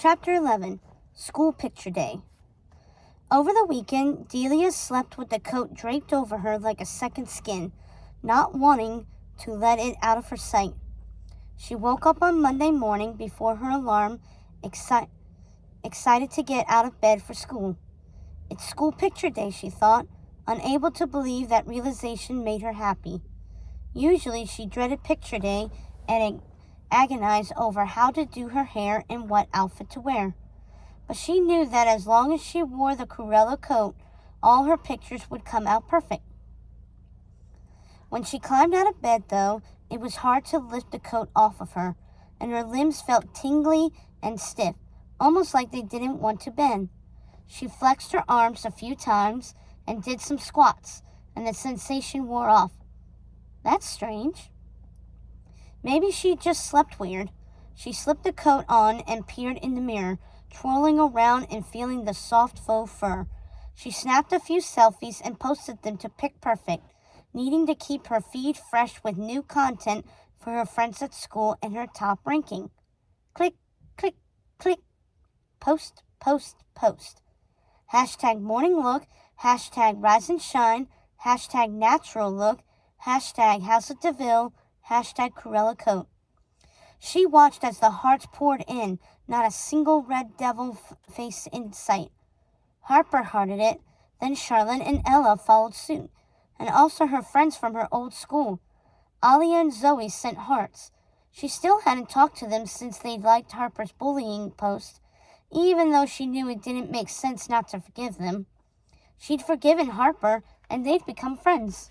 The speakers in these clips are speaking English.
Chapter 11, School Picture Day. Over the weekend, Delia slept with the coat draped over her like a second skin, not wanting to let it out of her sight. She woke up on Monday morning before her alarm, excited to get out of bed for school. It's School Picture Day, she thought, unable to believe that realization made her happy. Usually she dreaded Picture Day and agonized over how to do her hair and what outfit to wear. But she knew that as long as she wore the Cruella coat, all her pictures would come out perfect. When she climbed out of bed, though, it was hard to lift the coat off of her, and her limbs felt tingly and stiff, almost like they didn't want to bend. She flexed her arms a few times and did some squats, and the sensation wore off. That's strange. Maybe she just slept weird. She slipped the coat on and peered in the mirror, twirling around and feeling the soft faux fur. She snapped a few selfies and posted them to Pic Perfect, needing to keep her feed fresh with new content for her friends at school and her top ranking. Click, click, click. Post, post, post. Hashtag morning look, hashtag rise and shine, hashtag natural look, hashtag House of DeVille, hashtag Cruella coat. She watched as the hearts poured in, not a single red devil face in sight. Harper hearted it, then Charlotte and Ella followed suit, and also her friends from her old school. Alia and Zoe sent hearts. She still hadn't talked to them since they'd liked Harper's bullying post, even though she knew it didn't make sense not to forgive them. She'd forgiven Harper, and they'd become friends.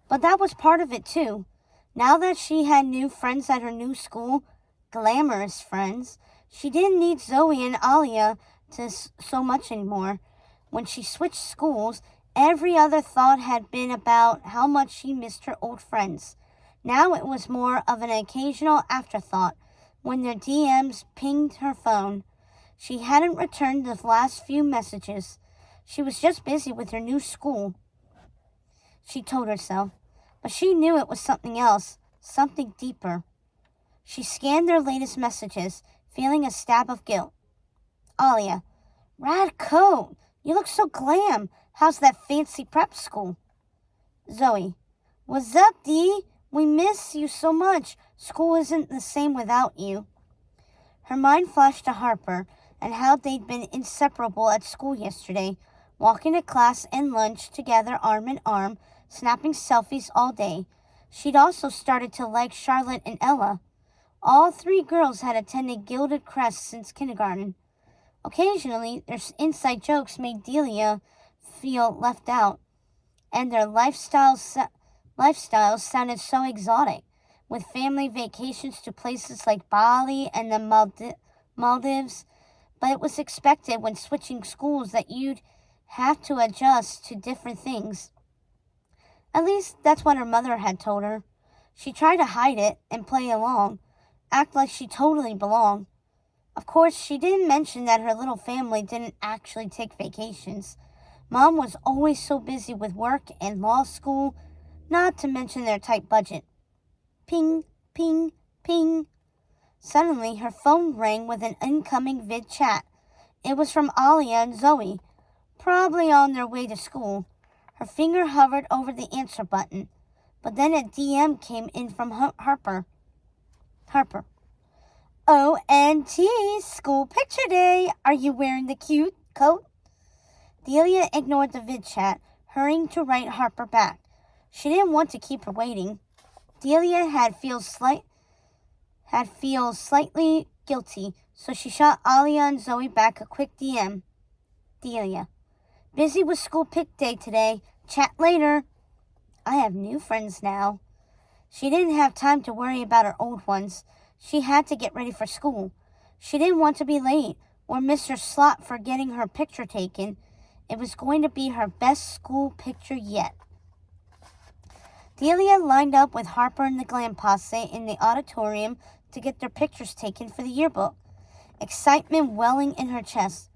But that was part of it, too. Now that she had new friends at her new school, glamorous friends, she didn't need Zoe and Alia so much anymore. When she switched schools, every other thought had been about how much she missed her old friends. Now it was more of an occasional afterthought when their DMs pinged her phone. She hadn't returned the last few messages. She was just busy with her new school, she told herself, but she knew it was something else, something deeper. She scanned their latest messages, feeling a stab of guilt. Alia, rad coat. You look so glam. How's that fancy prep school? Zoe, what's up, Dee? We miss you so much. School isn't the same without you. Her mind flashed to Harper and how they'd been inseparable at school yesterday, walking to class and lunch together arm in arm, snapping selfies all day. She'd also started to like Charlotte and Ella. All three girls had attended Gilded Crest since kindergarten. Occasionally, their inside jokes made Delia feel left out, and their lifestyles sounded so exotic, with family vacations to places like Bali and the Maldives, but it was expected when switching schools that you'd have to adjust to different things. At least that's what her mother had told her. She tried to hide it and play along, act like she totally belonged. Of course, she didn't mention that her little family didn't actually take vacations. Mom was always so busy with work and law school, not to mention their tight budget. Ping, ping, ping. Suddenly, her phone rang with an incoming vid chat. It was from Alia and Zoe, probably on their way to school. Her finger hovered over the answer button, but then a DM came in from Harper. Harper. ONT, School Picture Day. Are you wearing the cute coat? Delia ignored the vid chat, hurrying to write Harper back. She didn't want to keep her waiting. Delia had feel slightly guilty, so she shot Alia and Zoe back a quick DM. Delia, busy with School Pic Day today. Chat later. I have new friends now. She didn't have time to worry about her old ones. She had to get ready for school. She didn't want to be late or miss her slot for getting her picture taken. It was going to be her best school picture yet. Delia lined up with Harper and the Glam Posse in the auditorium to get their pictures taken for the yearbook, excitement welling in her chest.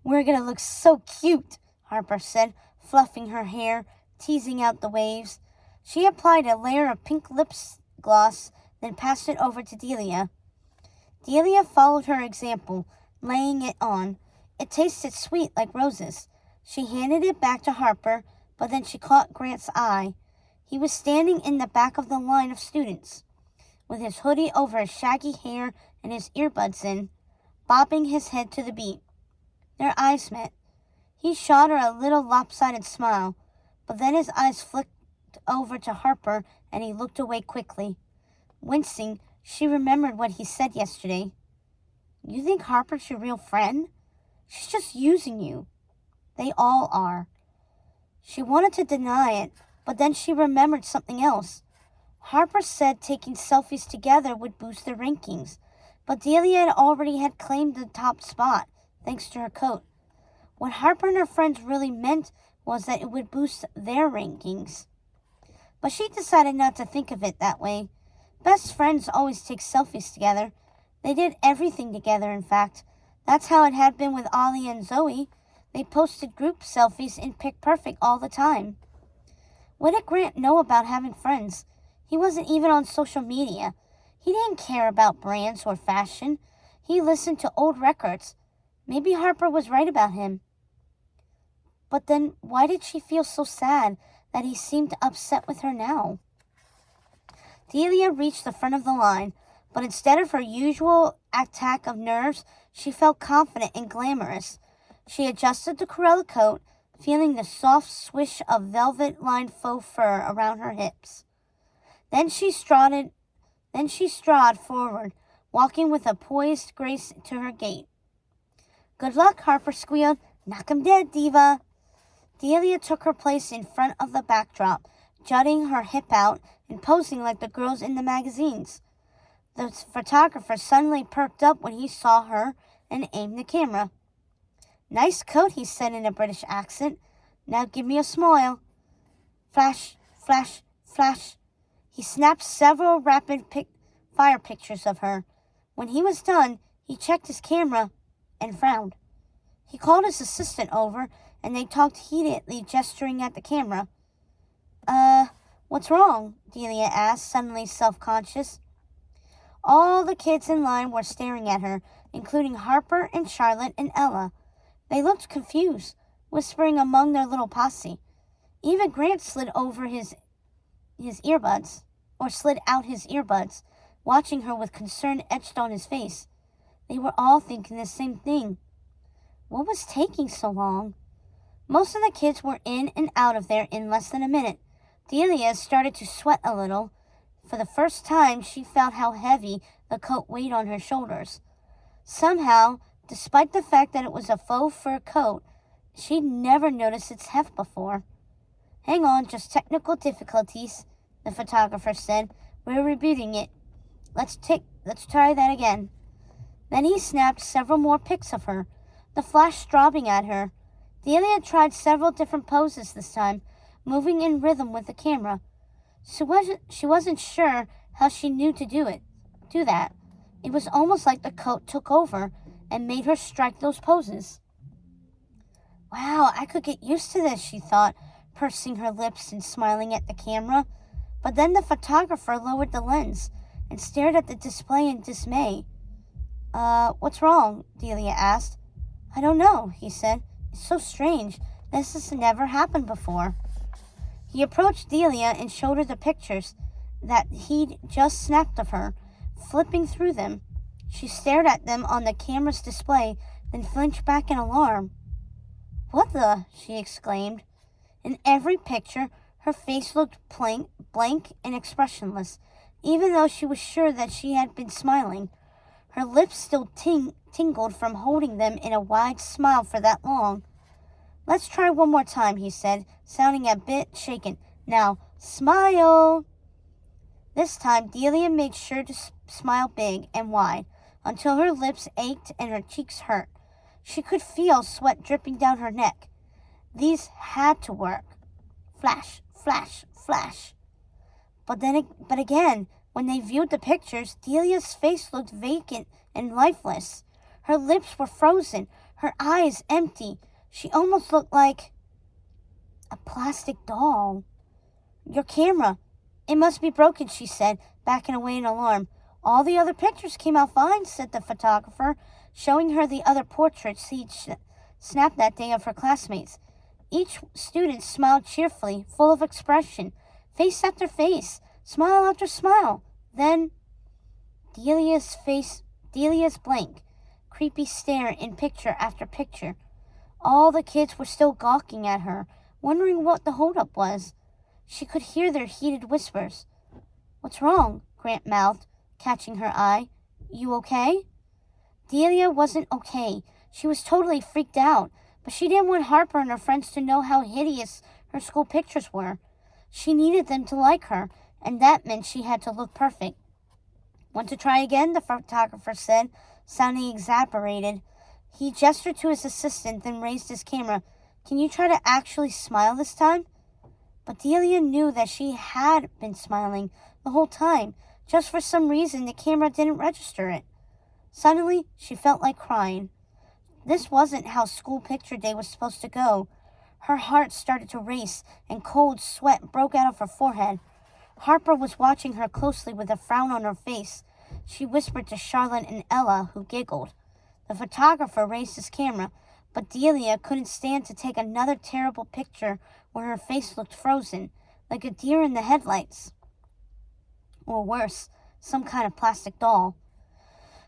We're going to look so cute, Harper said, fluffing her hair, teasing out the waves. She applied a layer of pink lip gloss, then passed it over to Delia. Delia followed her example, laying it on. It tasted sweet like roses. She handed it back to Harper, but then she caught Grant's eye. He was standing in the back of the line of students, with his hoodie over his shaggy hair and his earbuds in, bobbing his head to the beat. Their eyes met. He shot her a little lopsided smile, but then his eyes flicked over to Harper and he looked away quickly. Wincing, she remembered what he said yesterday. You think Harper's your real friend? She's just using you. They all are. She wanted to deny it, but then she remembered something else. Harper said taking selfies together would boost their rankings, but Delia already had claimed the top spot, thanks to her coat. What Harper and her friends really meant was that it would boost their rankings. But she decided not to think of it that way. Best friends always take selfies together. They did everything together, in fact. That's how it had been with Ollie and Zoe. They posted group selfies in Pick Perfect all the time. What did Grant know about having friends? He wasn't even on social media. He didn't care about brands or fashion. He listened to old records. Maybe Harper was right about him. But then why did she feel so sad that he seemed upset with her now? Delia reached the front of the line, but instead of her usual attack of nerves, she felt confident and glamorous. She adjusted the Corella coat, feeling the soft swish of velvet-lined faux fur around her hips. Then she strode forward, walking with a poised grace to her gait. Good luck, Harper squealed. Knock 'em dead, diva. Delia took her place in front of the backdrop, jutting her hip out and posing like the girls in the magazines. The photographer suddenly perked up when he saw her and aimed the camera. Nice coat, he said in a British accent. Now give me a smile. Flash, flash, flash. He snapped several rapid-fire pictures of her. When he was done, he checked his camera and frowned. He called his assistant over, and they talked heatedly, gesturing at the camera. What's wrong? Delia asked, suddenly self-conscious. All the kids in line were staring at her, including Harper and Charlotte and Ella. They looked confused, whispering among their little posse. Even Grant slid out his earbuds, watching her with concern etched on his face. They were all thinking the same thing. What was taking so long? Most of the kids were in and out of there in less than a minute. Delia started to sweat a little. For the first time, she felt how heavy the coat weighed on her shoulders. Somehow, despite the fact that it was a faux fur coat, she'd never noticed its heft before. Hang on, just technical difficulties, the photographer said. We're rebooting it. Let's try that again. Then he snapped several more pics of her, the flash throbbing at her. Delia tried several different poses this time, moving in rhythm with the camera. She wasn't sure how she knew to do that. It was almost like the coat took over and made her strike those poses. Wow, I could get used to this, she thought, pursing her lips and smiling at the camera. But then the photographer lowered the lens and stared at the display in dismay. What's wrong? Delia asked. I don't know, he said. It's so strange. This has never happened before. He approached Delia and showed her the pictures that he'd just snapped of her, flipping through them. She stared at them on the camera's display, then flinched back in alarm. What the? She exclaimed. In every picture, her face looked blank and expressionless, even though she was sure that she had been smiling. Her lips still tingled from holding them in a wide smile for that long. Let's try one more time, he said, sounding a bit shaken. Now, smile! This time, Delia made sure to smile big and wide, until her lips ached and her cheeks hurt. She could feel sweat dripping down her neck. These had to work. Flash, flash, flash. But again, when they viewed the pictures, Delia's face looked vacant and lifeless. Her lips were frozen, her eyes empty. She almost looked like a plastic doll. Your camera. It must be broken, she said, backing away in alarm. All the other pictures came out fine, said the photographer, showing her the other portraits he'd snapped that day of her classmates. Each student smiled cheerfully, full of expression, face after face, smile after smile. Then Delia's blank, creepy stare in picture after picture. All the kids were still gawking at her, wondering what the holdup was. She could hear their heated whispers. "What's wrong?" Grant mouthed, catching her eye. "You okay?" Delia wasn't okay. She was totally freaked out, but she didn't want Harper and her friends to know how hideous her school pictures were. She needed them to like her, and that meant she had to look perfect. "Want to try again?" the photographer said, sounding exasperated. He gestured to his assistant, then raised his camera. "Can you try to actually smile this time?" But Delia knew that she had been smiling the whole time. Just for some reason, the camera didn't register it. Suddenly, she felt like crying. This wasn't how school picture day was supposed to go. Her heart started to race, and cold sweat broke out of her forehead. Harper was watching her closely with a frown on her face. She whispered to Charlotte and Ella, who giggled. The photographer raised his camera, but Delia couldn't stand to take another terrible picture where her face looked frozen, like a deer in the headlights. Or worse, some kind of plastic doll.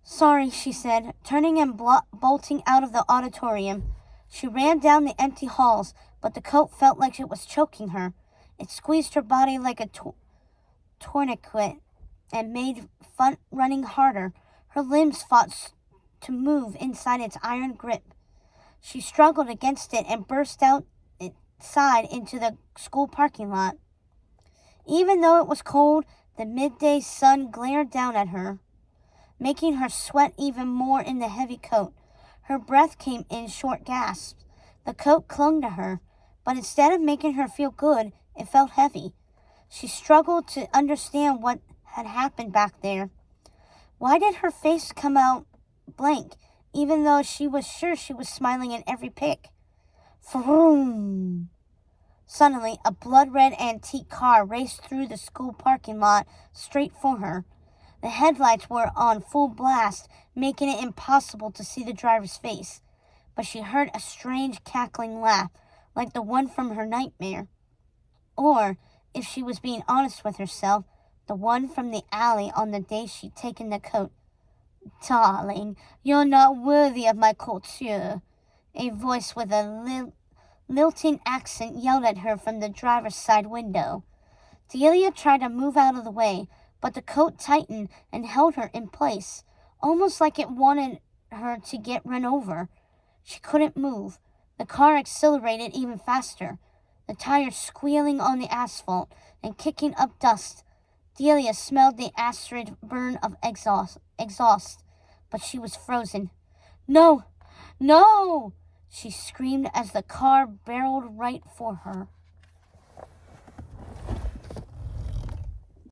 "Sorry," she said, turning and bolting out of the auditorium. She ran down the empty halls, but the coat felt like it was choking her. It squeezed her body like a tourniquet and made running harder. Her limbs fought to move inside its iron grip. She struggled against it and burst outside into the school parking lot. Even though it was cold, the midday sun glared down at her, making her sweat even more in the heavy coat. Her breath came in short gasps. The coat clung to her, but instead of making her feel good, it felt heavy. She struggled to understand what had happened back there. Why did her face come out blank, even though she was sure she was smiling in every pic? Vroom! Suddenly, a blood-red antique car raced through the school parking lot straight for her. The headlights were on full blast, making it impossible to see the driver's face. But she heard a strange cackling laugh, like the one from her nightmare. Or, if she was being honest with herself, the one from the alley on the day she'd taken the coat. "Darling, you're not worthy of my couture," a voice with a lilting accent yelled at her from the driver's side window. Delia tried to move out of the way, but the coat tightened and held her in place, almost like it wanted her to get run over. She couldn't move. The car accelerated even faster, the tires squealing on the asphalt and kicking up dust. Delia smelled the acrid burn of exhaust, but she was frozen. "No! No!" she screamed as the car barreled right for her.